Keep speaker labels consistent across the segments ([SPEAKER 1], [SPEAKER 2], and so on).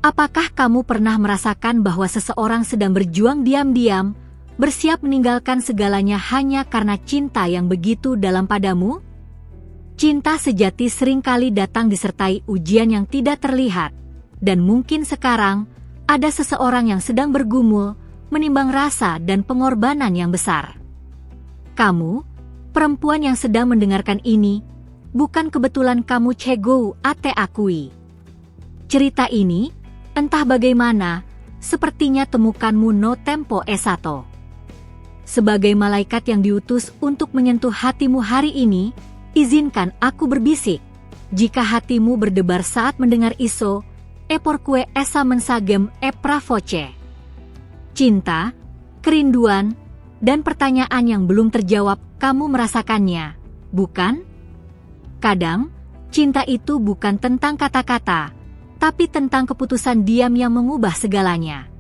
[SPEAKER 1] Apakah kamu pernah merasakan bahwa seseorang sedang berjuang diam-diam, bersiap meninggalkan segalanya hanya karena cinta yang begitu dalam padamu? Cinta sejati seringkali datang disertai ujian yang tidak terlihat, dan mungkin sekarang ada seseorang yang sedang bergumul, menimbang rasa dan pengorbanan yang besar. Kamu, perempuan yang sedang mendengarkan ini, bukan kebetulan kamu cego ate akui. Cerita ini, entah bagaimana, sepertinya temukanmu no tempo esato. Sebagai malaikat yang diutus untuk menyentuh hatimu hari ini, izinkan aku berbisik. Jika hatimu berdebar saat mendengar iso, eporque esa mensagem pravoce. Cinta, kerinduan, dan pertanyaan yang belum terjawab, kamu merasakannya, bukan? Kadang, cinta itu bukan tentang kata-kata, tapi tentang keputusan diam yang mengubah segalanya.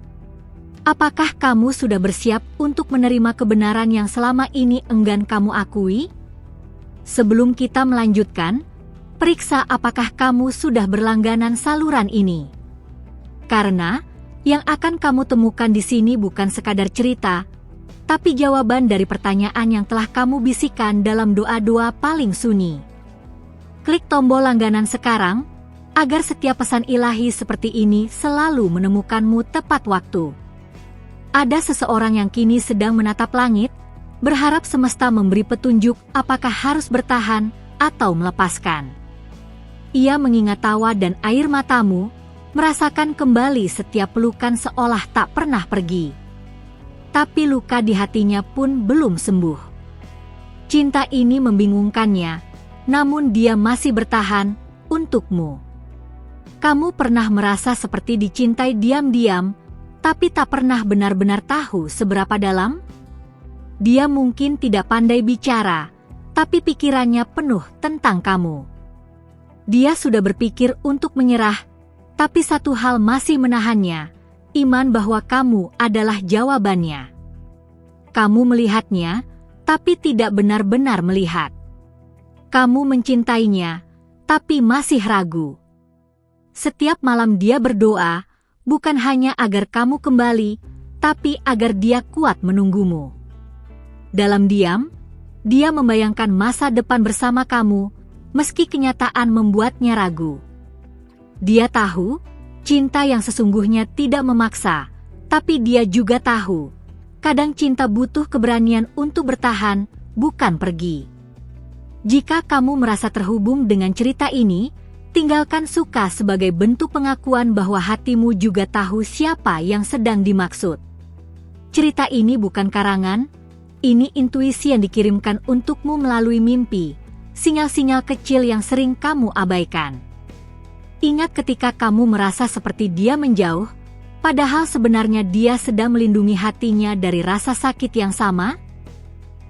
[SPEAKER 1] Apakah kamu sudah bersiap untuk menerima kebenaran yang selama ini enggan kamu akui? Sebelum kita melanjutkan, periksa apakah kamu sudah berlangganan saluran ini. Karena, yang akan kamu temukan di sini bukan sekadar cerita, tapi jawaban dari pertanyaan yang telah kamu bisikan dalam doa-doa paling sunyi. Klik tombol langganan sekarang, agar setiap pesan ilahi seperti ini selalu menemukanmu tepat waktu. Ada seseorang yang kini sedang menatap langit, berharap semesta memberi petunjuk apakah harus bertahan atau melepaskan. Ia mengingat tawa dan air matamu, merasakan kembali setiap pelukan seolah tak pernah pergi. Tapi luka di hatinya pun belum sembuh. Cinta ini membingungkannya, namun dia masih bertahan untukmu. Kamu pernah merasa seperti dicintai diam-diam, tapi tak pernah benar-benar tahu seberapa dalam? Dia mungkin tidak pandai bicara, tapi pikirannya penuh tentang kamu. Dia sudah berpikir untuk menyerah, tapi satu hal masih menahannya, iman bahwa kamu adalah jawabannya. Kamu melihatnya, tapi tidak benar-benar melihat. Kamu mencintainya, tapi masih ragu. Setiap malam dia berdoa, bukan hanya agar kamu kembali, tapi agar dia kuat menunggumu. Dalam diam, dia membayangkan masa depan bersama kamu, meski kenyataan membuatnya ragu. Dia tahu, cinta yang sesungguhnya tidak memaksa, tapi dia juga tahu, kadang cinta butuh keberanian untuk bertahan, bukan pergi. Jika kamu merasa terhubung dengan cerita ini, tinggalkan suka sebagai bentuk pengakuan bahwa hatimu juga tahu siapa yang sedang dimaksud. Cerita ini bukan karangan, ini intuisi yang dikirimkan untukmu melalui mimpi, sinyal-sinyal kecil yang sering kamu abaikan. Ingat ketika kamu merasa seperti dia menjauh, padahal sebenarnya dia sedang melindungi hatinya dari rasa sakit yang sama?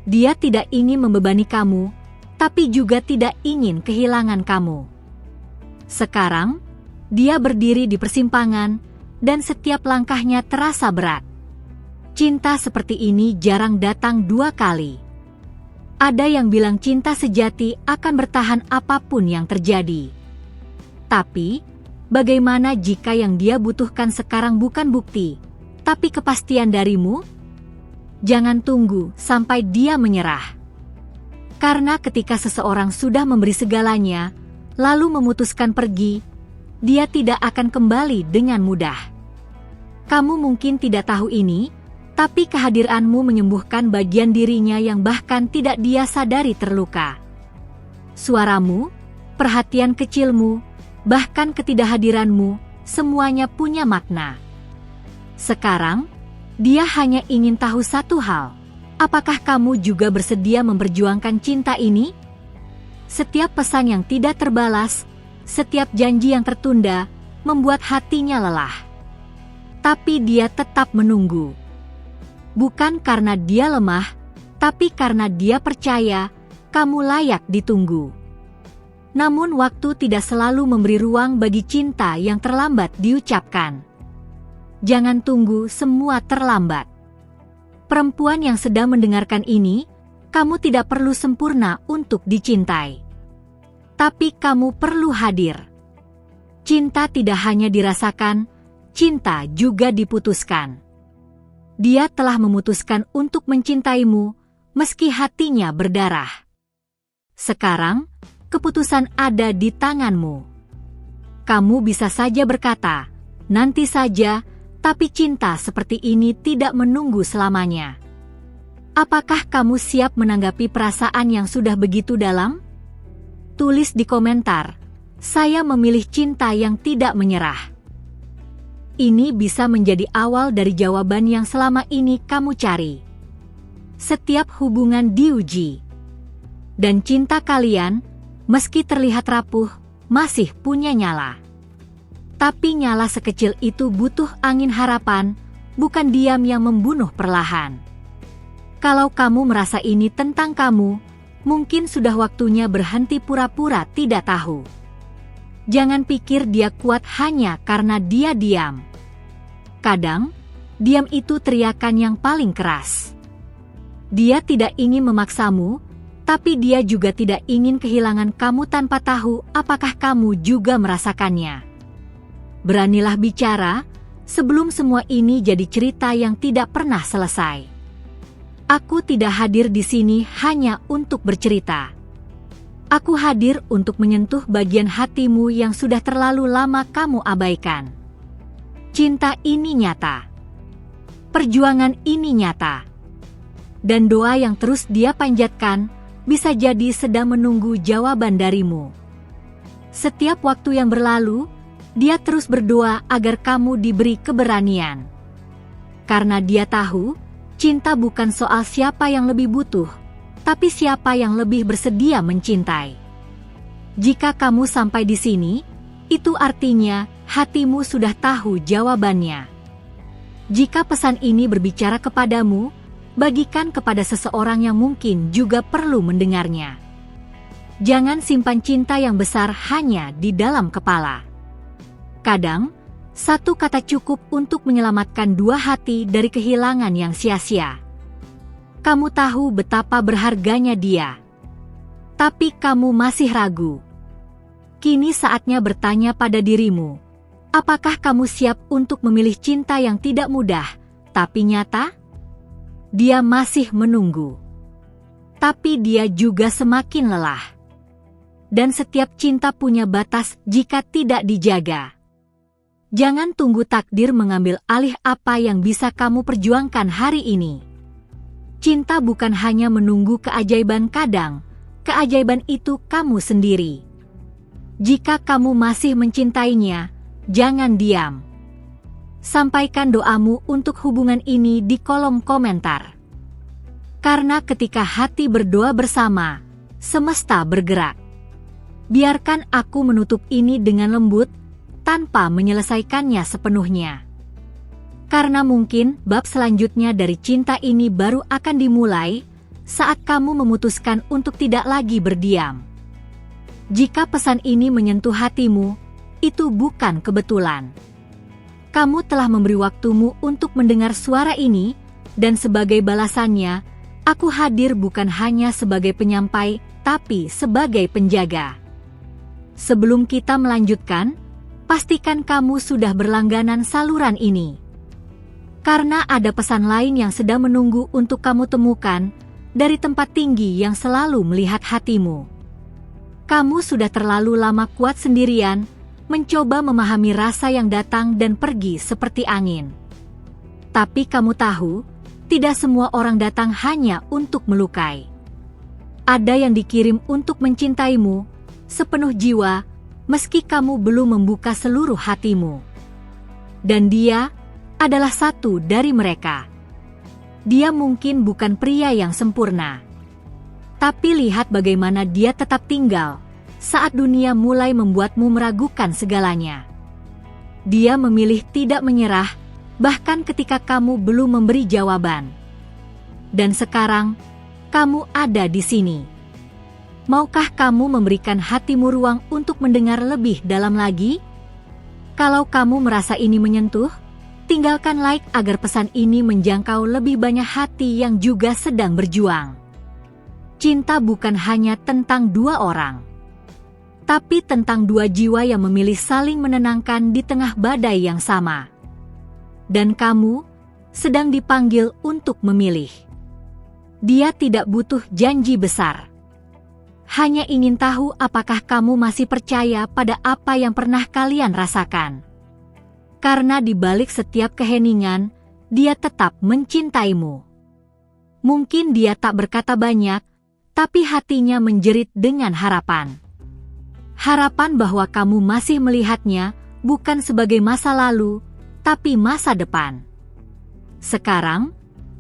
[SPEAKER 1] Dia tidak ingin membebani kamu, tapi juga tidak ingin kehilangan kamu. Sekarang, dia berdiri di persimpangan, dan setiap langkahnya terasa berat. Cinta seperti ini jarang datang dua kali. Ada yang bilang cinta sejati akan bertahan apapun yang terjadi. Tapi, bagaimana jika yang dia butuhkan sekarang bukan bukti, tapi kepastian darimu? Jangan tunggu sampai dia menyerah. Karena ketika seseorang sudah memberi segalanya, lalu memutuskan pergi, dia tidak akan kembali dengan mudah. Kamu mungkin tidak tahu ini, tapi kehadiranmu menyembuhkan bagian dirinya yang bahkan tidak dia sadari terluka. Suaramu, perhatian kecilmu, bahkan ketidakhadiranmu, semuanya punya makna. Sekarang, dia hanya ingin tahu satu hal, apakah kamu juga bersedia memperjuangkan cinta ini? Setiap pesan yang tidak terbalas, setiap janji yang tertunda, membuat hatinya lelah. Tapi dia tetap menunggu. Bukan karena dia lemah, tapi karena dia percaya kamu layak ditunggu. Namun waktu tidak selalu memberi ruang bagi cinta yang terlambat diucapkan. Jangan tunggu semua terlambat. Perempuan yang sedang mendengarkan ini, kamu tidak perlu sempurna untuk dicintai. Tapi kamu perlu hadir. Cinta tidak hanya dirasakan, cinta juga diputuskan. Dia telah memutuskan untuk mencintaimu, meski hatinya berdarah. Sekarang, keputusan ada di tanganmu. Kamu bisa saja berkata, nanti saja, tapi cinta seperti ini tidak menunggu selamanya. Apakah kamu siap menanggapi perasaan yang sudah begitu dalam? Tulis di komentar, saya memilih cinta yang tidak menyerah. Ini bisa menjadi awal dari jawaban yang selama ini kamu cari. Setiap hubungan diuji. Dan cinta kalian, meski terlihat rapuh, masih punya nyala. Tapi nyala sekecil itu butuh angin harapan, bukan diam yang membunuh perlahan. Kalau kamu merasa ini tentang kamu, mungkin sudah waktunya berhenti pura-pura tidak tahu. Jangan pikir dia kuat hanya karena dia diam. Kadang, diam itu teriakan yang paling keras. Dia tidak ingin memaksamu, tapi dia juga tidak ingin kehilangan kamu tanpa tahu apakah kamu juga merasakannya. Beranilah bicara, sebelum semua ini jadi cerita yang tidak pernah selesai. Aku tidak hadir di sini hanya untuk bercerita. Aku hadir untuk menyentuh bagian hatimu yang sudah terlalu lama kamu abaikan. Cinta ini nyata. Perjuangan ini nyata. Dan doa yang terus dia panjatkan, bisa jadi sedang menunggu jawaban darimu. Setiap waktu yang berlalu, dia terus berdoa agar kamu diberi keberanian. Karena dia tahu, cinta bukan soal siapa yang lebih butuh, tapi siapa yang lebih bersedia mencintai. Jika kamu sampai di sini, itu artinya hatimu sudah tahu jawabannya. Jika pesan ini berbicara kepadamu, bagikan kepada seseorang yang mungkin juga perlu mendengarnya. Jangan simpan cinta yang besar hanya di dalam kepala. Kadang, satu kata cukup untuk menyelamatkan dua hati dari kehilangan yang sia-sia. Kamu tahu betapa berharganya dia. Tapi kamu masih ragu. Kini saatnya bertanya pada dirimu, apakah kamu siap untuk memilih cinta yang tidak mudah, tapi nyata? Dia masih menunggu. Tapi dia juga semakin lelah. Dan setiap cinta punya batas jika tidak dijaga. Jangan tunggu takdir mengambil alih apa yang bisa kamu perjuangkan hari ini. Cinta bukan hanya menunggu keajaiban kadang, keajaiban itu kamu sendiri. Jika kamu masih mencintainya, jangan diam. Sampaikan doamu untuk hubungan ini di kolom komentar. Karena ketika hati berdoa bersama, semesta bergerak. Biarkan aku menutup ini dengan lembut, tanpa menyelesaikannya sepenuhnya. Karena mungkin bab selanjutnya dari cinta ini baru akan dimulai saat kamu memutuskan untuk tidak lagi berdiam. Jika pesan ini menyentuh hatimu, itu bukan kebetulan. Kamu telah memberi waktumu untuk mendengar suara ini, dan sebagai balasannya, aku hadir bukan hanya sebagai penyampai, tapi sebagai penjaga. Sebelum kita melanjutkan, pastikan kamu sudah berlangganan saluran ini. Karena ada pesan lain yang sedang menunggu untuk kamu temukan dari tempat tinggi yang selalu melihat hatimu. Kamu sudah terlalu lama kuat sendirian, mencoba memahami rasa yang datang dan pergi seperti angin. Tapi kamu tahu, tidak semua orang datang hanya untuk melukai. Ada yang dikirim untuk mencintaimu, sepenuh jiwa, meski kamu belum membuka seluruh hatimu. Dan dia adalah satu dari mereka. Dia mungkin bukan pria yang sempurna. Tapi lihat bagaimana dia tetap tinggal saat dunia mulai membuatmu meragukan segalanya. Dia memilih tidak menyerah, bahkan ketika kamu belum memberi jawaban. Dan sekarang, kamu ada di sini. Maukah kamu memberikan hatimu ruang untuk mendengar lebih dalam lagi? Kalau kamu merasa ini menyentuh, tinggalkan like agar pesan ini menjangkau lebih banyak hati yang juga sedang berjuang. Cinta bukan hanya tentang dua orang, tapi tentang dua jiwa yang memilih saling menenangkan di tengah badai yang sama. Dan kamu sedang dipanggil untuk memilih. Dia tidak butuh janji besar. Hanya ingin tahu apakah kamu masih percaya pada apa yang pernah kalian rasakan. Karena di balik setiap keheningan, dia tetap mencintaimu. Mungkin dia tak berkata banyak, tapi hatinya menjerit dengan harapan. Harapan bahwa kamu masih melihatnya bukan sebagai masa lalu, tapi masa depan. Sekarang,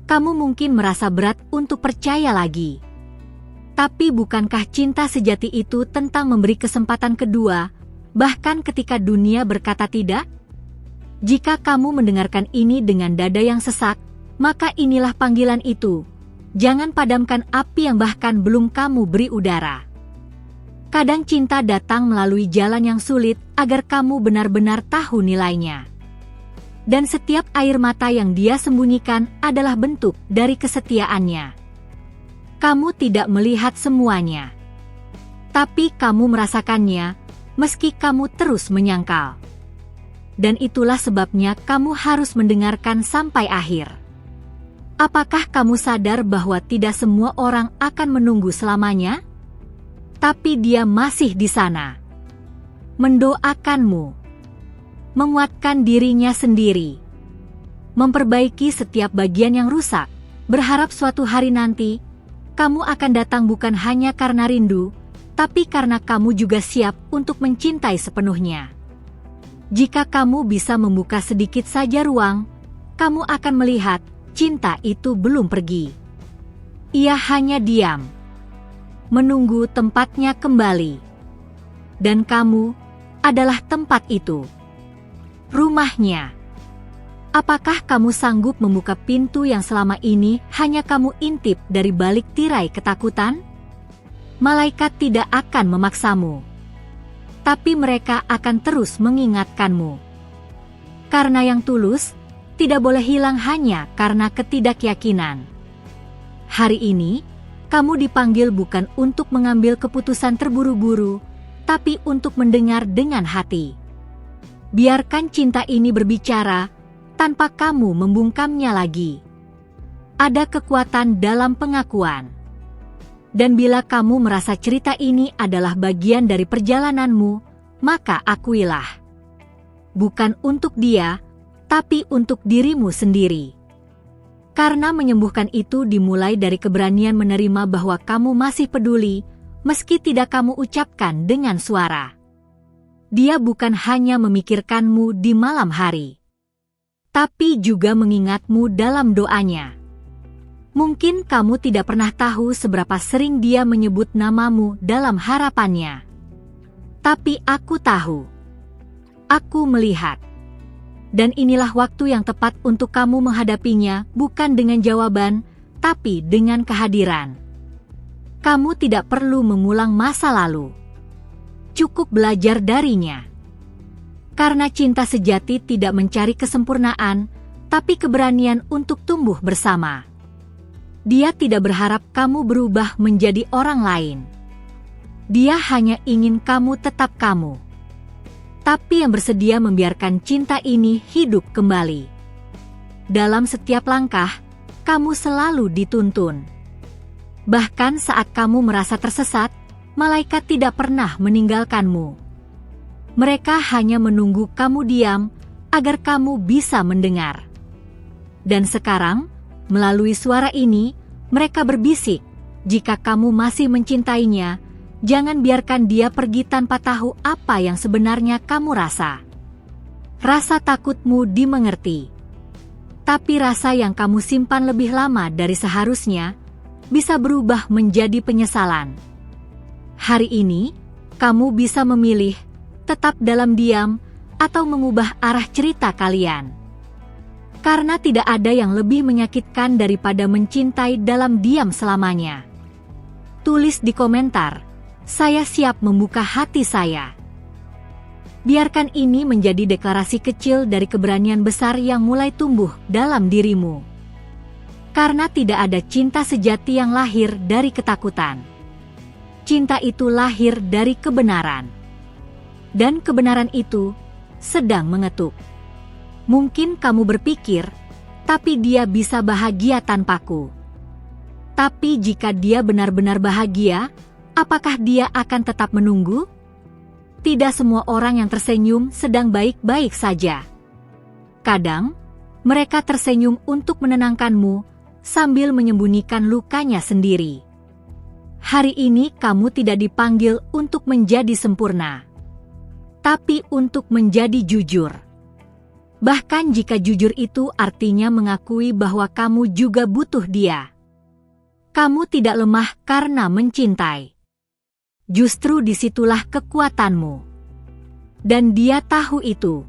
[SPEAKER 1] kamu mungkin merasa berat untuk percaya lagi. Tapi bukankah cinta sejati itu tentang memberi kesempatan kedua, bahkan ketika dunia berkata tidak? Jika kamu mendengarkan ini dengan dada yang sesak, maka inilah panggilan itu. Jangan padamkan api yang bahkan belum kamu beri udara. Kadang cinta datang melalui jalan yang sulit agar kamu benar-benar tahu nilainya. Dan setiap air mata yang dia sembunyikan adalah bentuk dari kesetiaannya. Kamu tidak melihat semuanya, tapi kamu merasakannya, meski kamu terus menyangkal. Dan itulah sebabnya kamu harus mendengarkan sampai akhir. Apakah kamu sadar bahwa tidak semua orang akan menunggu selamanya? Tapi dia masih di sana, mendoakanmu, menguatkan dirinya sendiri, memperbaiki setiap bagian yang rusak, berharap suatu hari nanti, kamu akan datang bukan hanya karena rindu, tapi karena kamu juga siap untuk mencintai sepenuhnya. Jika kamu bisa membuka sedikit saja ruang, kamu akan melihat cinta itu belum pergi. Ia hanya diam, menunggu tempatnya kembali. Dan kamu adalah tempat itu, rumahnya. Apakah kamu sanggup membuka pintu yang selama ini hanya kamu intip dari balik tirai ketakutan? Malaikat tidak akan memaksamu, tapi mereka akan terus mengingatkanmu. Karena yang tulus tidak boleh hilang hanya karena ketidakyakinan. Hari ini, kamu dipanggil bukan untuk mengambil keputusan terburu-buru, tapi untuk mendengar dengan hati. Biarkan cinta ini berbicara, tanpa kamu membungkamnya lagi. Ada kekuatan dalam pengakuan. Dan bila kamu merasa cerita ini adalah bagian dari perjalananmu, maka akuilah. Bukan untuk dia, tapi untuk dirimu sendiri. Karena menyembuhkan itu dimulai dari keberanian menerima bahwa kamu masih peduli, meski tidak kamu ucapkan dengan suara. Dia bukan hanya memikirkanmu di malam hari, tapi juga mengingatmu dalam doanya. Mungkin kamu tidak pernah tahu seberapa sering dia menyebut namamu dalam harapannya. Tapi aku tahu. Aku melihat. Dan inilah waktu yang tepat untuk kamu menghadapinya, bukan dengan jawaban, tapi dengan kehadiran. Kamu tidak perlu mengulang masa lalu. Cukup belajar darinya. Karena cinta sejati tidak mencari kesempurnaan, tapi keberanian untuk tumbuh bersama. Dia tidak berharap kamu berubah menjadi orang lain. Dia hanya ingin kamu tetap kamu. Tapi yang bersedia membiarkan cinta ini hidup kembali. Dalam setiap langkah, kamu selalu dituntun. Bahkan saat kamu merasa tersesat, malaikat tidak pernah meninggalkanmu. Mereka hanya menunggu kamu diam, agar kamu bisa mendengar. Dan sekarang, melalui suara ini, mereka berbisik, jika kamu masih mencintainya, jangan biarkan dia pergi tanpa tahu apa yang sebenarnya kamu rasa. Rasa takutmu dimengerti. Tapi rasa yang kamu simpan lebih lama dari seharusnya, bisa berubah menjadi penyesalan. Hari ini, kamu bisa memilih, tetap dalam diam, atau mengubah arah cerita kalian. Karena tidak ada yang lebih menyakitkan daripada mencintai dalam diam selamanya. Tulis di komentar, saya siap membuka hati saya. Biarkan ini menjadi deklarasi kecil dari keberanian besar yang mulai tumbuh dalam dirimu. Karena tidak ada cinta sejati yang lahir dari ketakutan. Cinta itu lahir dari kebenaran. Dan kebenaran itu sedang mengetuk. Mungkin kamu berpikir, tapi dia bisa bahagia tanpaku. Tapi jika dia benar-benar bahagia, apakah dia akan tetap menunggu? Tidak semua orang yang tersenyum sedang baik-baik saja. Kadang, mereka tersenyum untuk menenangkanmu, sambil menyembunyikan lukanya sendiri. Hari ini kamu tidak dipanggil untuk menjadi sempurna, tapi untuk menjadi jujur. Bahkan jika jujur itu artinya mengakui bahwa kamu juga butuh dia. Kamu tidak lemah karena mencintai. Justru disitulah kekuatanmu. Dan dia tahu itu.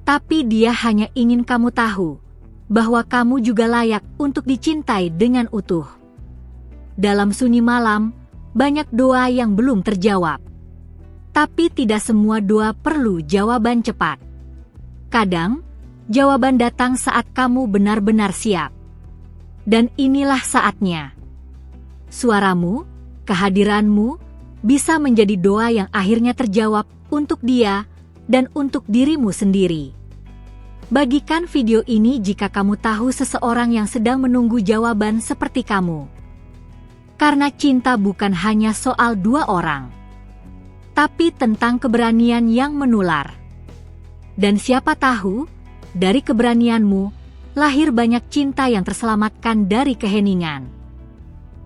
[SPEAKER 1] Tapi dia hanya ingin kamu tahu bahwa kamu juga layak untuk dicintai dengan utuh. Dalam sunyi malam, banyak doa yang belum terjawab. Tapi tidak semua doa perlu jawaban cepat. Kadang, jawaban datang saat kamu benar-benar siap. Dan inilah saatnya. Suaramu, kehadiranmu, bisa menjadi doa yang akhirnya terjawab untuk dia dan untuk dirimu sendiri. Bagikan video ini jika kamu tahu seseorang yang sedang menunggu jawaban seperti kamu. Karena cinta bukan hanya soal dua orang, tapi tentang keberanian yang menular. Dan siapa tahu, dari keberanianmu, lahir banyak cinta yang terselamatkan dari keheningan.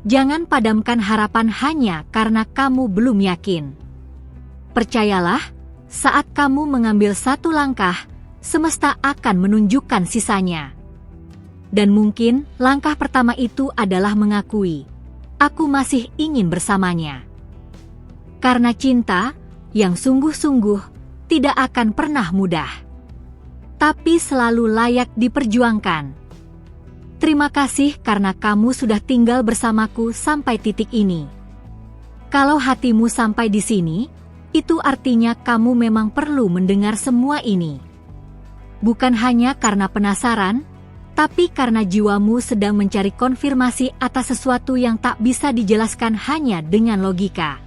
[SPEAKER 1] Jangan padamkan harapan hanya karena kamu belum yakin. Percayalah, saat kamu mengambil satu langkah, semesta akan menunjukkan sisanya. Dan mungkin langkah pertama itu adalah mengakui, aku masih ingin bersamanya. Karena cinta, yang sungguh-sungguh, tidak akan pernah mudah. Tapi selalu layak diperjuangkan. Terima kasih karena kamu sudah tinggal bersamaku sampai titik ini. Kalau hatimu sampai di sini, itu artinya kamu memang perlu mendengar semua ini. Bukan hanya karena penasaran, tapi karena jiwamu sedang mencari konfirmasi atas sesuatu yang tak bisa dijelaskan hanya dengan logika.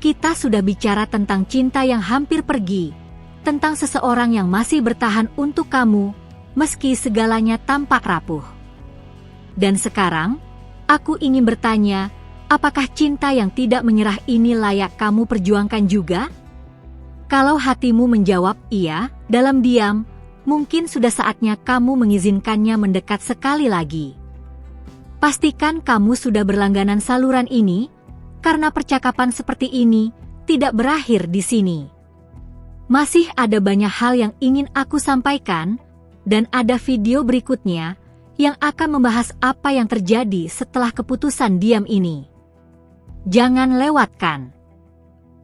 [SPEAKER 1] Kita sudah bicara tentang cinta yang hampir pergi, tentang seseorang yang masih bertahan untuk kamu, meski segalanya tampak rapuh. Dan sekarang, aku ingin bertanya, apakah cinta yang tidak menyerah ini layak kamu perjuangkan juga? Kalau hatimu menjawab iya, dalam diam, mungkin sudah saatnya kamu mengizinkannya mendekat sekali lagi. Pastikan kamu sudah berlangganan saluran ini, karena percakapan seperti ini tidak berakhir di sini. Masih ada banyak hal yang ingin aku sampaikan, dan ada video berikutnya yang akan membahas apa yang terjadi setelah keputusan diam ini. Jangan lewatkan.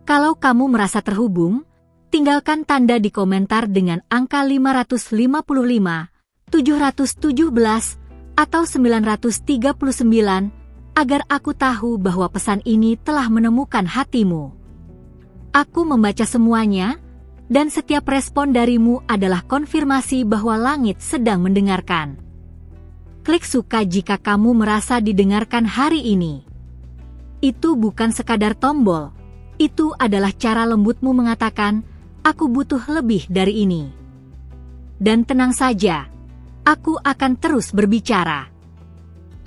[SPEAKER 1] Kalau kamu merasa terhubung, tinggalkan tanda di komentar dengan angka 555, 717, atau 939, agar aku tahu bahwa pesan ini telah menemukan hatimu. Aku membaca semuanya, dan setiap respon darimu adalah konfirmasi bahwa langit sedang mendengarkan. Klik suka jika kamu merasa didengarkan hari ini. Itu bukan sekadar tombol, itu adalah cara lembutmu mengatakan, aku butuh lebih dari ini. Dan tenang saja, aku akan terus berbicara.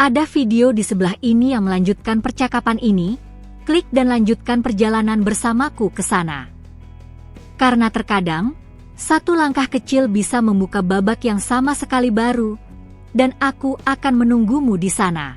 [SPEAKER 1] Ada video di sebelah ini yang melanjutkan percakapan ini, klik dan lanjutkan perjalanan bersamaku ke sana. Karena terkadang, satu langkah kecil bisa membuka babak yang sama sekali baru, dan aku akan menunggumu di sana.